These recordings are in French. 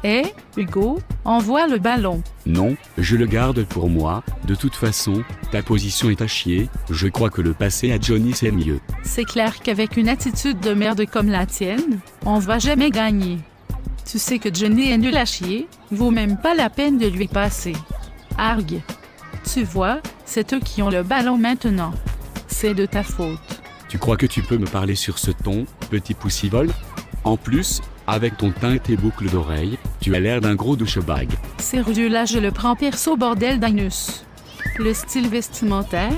Hé, Hugo, envoie le ballon. Non, je le garde pour moi. De toute façon, ta position est à chier. Je crois que le passer à Johnny c'est mieux. C'est clair qu'avec une attitude de merde comme la tienne, on va jamais gagner. Tu sais que Johnny est nul à chier, vaut même pas la peine de lui passer. Argue. Tu vois, c'est eux qui ont le ballon maintenant. C'est de ta faute. Tu crois que tu peux me parler sur ce ton, petit poussivole? En plus, avec ton teint et tes boucles d'oreilles, tu as l'air d'un gros douchebag. Sérieux là je le prends perso bordel d'anus. Le style vestimentaire,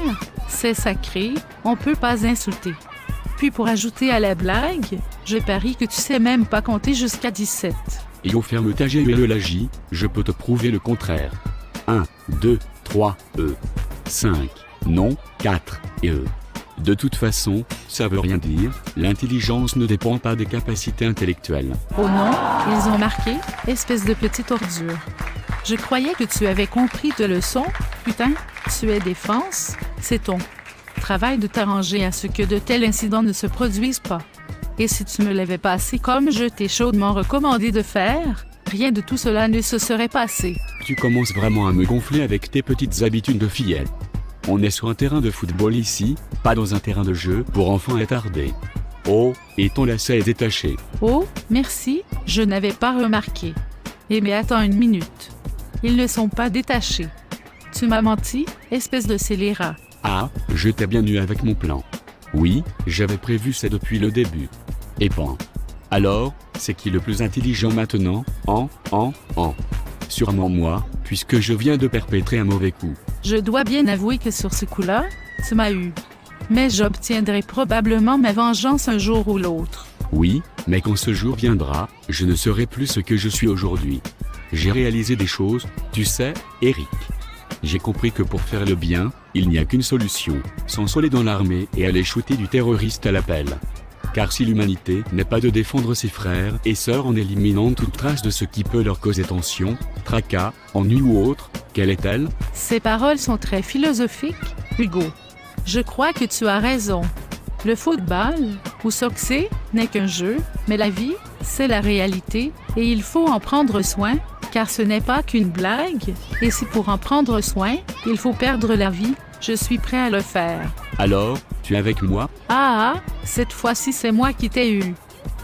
c'est sacré, on peut pas insulter. Puis pour ajouter à la blague, je parie que tu sais même pas compter jusqu'à 17. Et au ferme ta géologie, je peux te prouver le contraire. 1, 2, 3, 5, non, 4, et De toute façon, ça veut rien dire, l'intelligence ne dépend pas des capacités intellectuelles. Oh non, ils ont marqué, espèce de petite ordure. Je croyais que tu avais compris de leçon, putain, tu es défense, c'est ton travail de t'arranger à ce que de tels incidents ne se produisent pas. Et si tu me l'avais passé comme je t'ai chaudement recommandé de faire, rien de tout cela ne se serait passé. Tu commences vraiment à me gonfler avec tes petites habitudes de fillette. On est sur un terrain de football ici, pas dans un terrain de jeu pour enfants attardés. Oh, et ton lacet est détaché. Oh, merci, je n'avais pas remarqué. Eh mais attends une minute. Ils ne sont pas détachés. Tu m'as menti, espèce de scélérat. Ah, je t'ai bien eu avec mon plan. Oui, j'avais prévu ça depuis le début. Et bon. Alors, c'est qui le plus intelligent maintenant? Sûrement moi, puisque je viens de perpétrer un mauvais coup. Je dois bien avouer que sur ce coup-là, tu m'as eu. Mais j'obtiendrai probablement ma vengeance un jour ou l'autre. Oui, mais quand ce jour viendra, je ne serai plus ce que je suis aujourd'hui. J'ai réalisé des choses, tu sais, Eric. J'ai compris que pour faire le bien, il n'y a qu'une solution, s'ensoler dans l'armée et aller shooter du terroriste à l'appel. Car si l'humanité n'est pas de défendre ses frères et sœurs en éliminant toute trace de ce qui peut leur causer tension, tracas, ennui ou autre, quelle est-elle? Ces paroles sont très philosophiques, Hugo. Je crois que tu as raison. Le football, ou soccer, n'est qu'un jeu, mais la vie, c'est la réalité, et il faut en prendre soin, car ce n'est pas qu'une blague, et si pour en prendre soin, il faut perdre la vie, je suis prêt à le faire. Alors, tu es avec moi? Cette fois-ci c'est moi qui t'ai eu.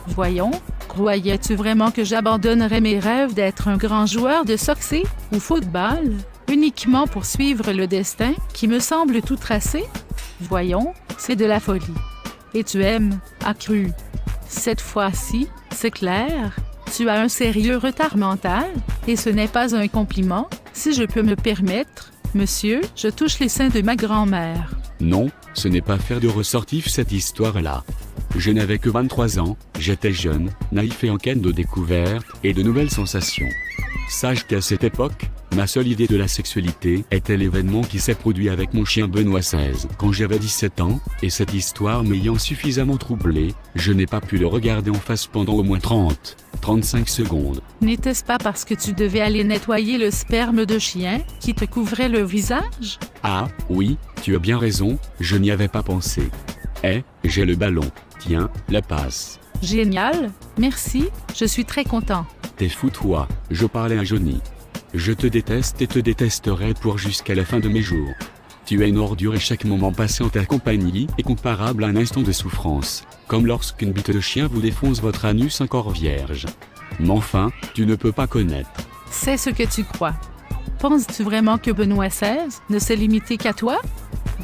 Voyons, croyais-tu vraiment que j'abandonnerais mes rêves d'être un grand joueur de soccer ou football, uniquement pour suivre le destin qui me semble tout tracé? Voyons, c'est de la folie. Et tu aimes, accru. Cette fois-ci, c'est clair, tu as un sérieux retard mental, et ce n'est pas un compliment, si je peux me permettre. Monsieur, je touche les seins de ma grand-mère. Non, ce n'est pas faire de ressortif cette histoire-là. Je n'avais que 23 ans, j'étais jeune, naïf et en quête de découvertes et de nouvelles sensations. Sache qu'à cette époque, ma seule idée de la sexualité était l'événement qui s'est produit avec mon chien Benoît XVI. Quand j'avais 17 ans, et cette histoire m'ayant suffisamment troublé, je n'ai pas pu le regarder en face pendant au moins 35 secondes. N'était-ce pas parce que tu devais aller nettoyer le sperme de chien qui te couvrait le visage? Ah, oui, tu as bien raison, je n'y avais pas pensé. J'ai le ballon. Tiens, la passe. Génial, merci, je suis très content. T'es fou toi, je parlais à Johnny. Je te déteste et te détesterai pour jusqu'à la fin de mes jours. Tu es une ordure et chaque moment passé en ta compagnie est comparable à un instant de souffrance, comme lorsqu'une bite de chien vous défonce votre anus encore vierge. Mais enfin, tu ne peux pas connaître. C'est ce que tu crois. Penses-tu vraiment que Benoît XVI ne s'est limité qu'à toi?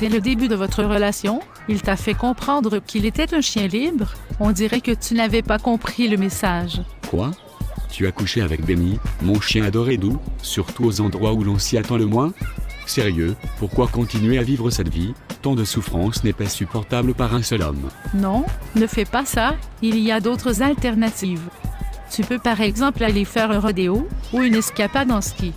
Dès le début de votre relation, il t'a fait comprendre qu'il était un chien libre. On dirait que tu n'avais pas compris le message. Quoi? Tu as couché avec Benny, mon chien adoré doux, surtout aux endroits où l'on s'y attend le moins? Sérieux, pourquoi continuer à vivre cette vie? Tant de souffrance n'est pas supportable par un seul homme. Non, ne fais pas ça, il y a d'autres alternatives. Tu peux par exemple aller faire un rodéo ou une escapade en ski.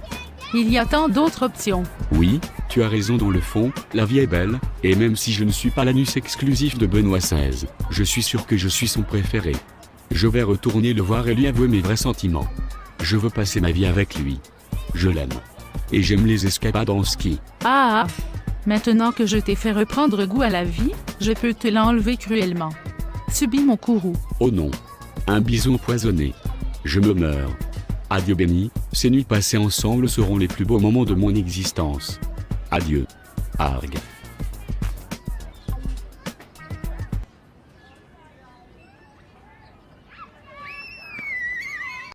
Il y a tant d'autres options. Oui, tu as raison dans le fond, la vie est belle, et même si je ne suis pas l'anus exclusif de Benoît XVI, je suis sûr que je suis son préféré. Je vais retourner le voir et lui avouer mes vrais sentiments. Je veux passer ma vie avec lui. Je l'aime. Et j'aime les escapades en ski. Maintenant que je t'ai fait reprendre goût à la vie, je peux te l'enlever cruellement. Subis mon courroux. Oh non. Un bison empoisonné. Je me meurs. Adieu béni, ces nuits passées ensemble seront les plus beaux moments de mon existence. Adieu. Arg.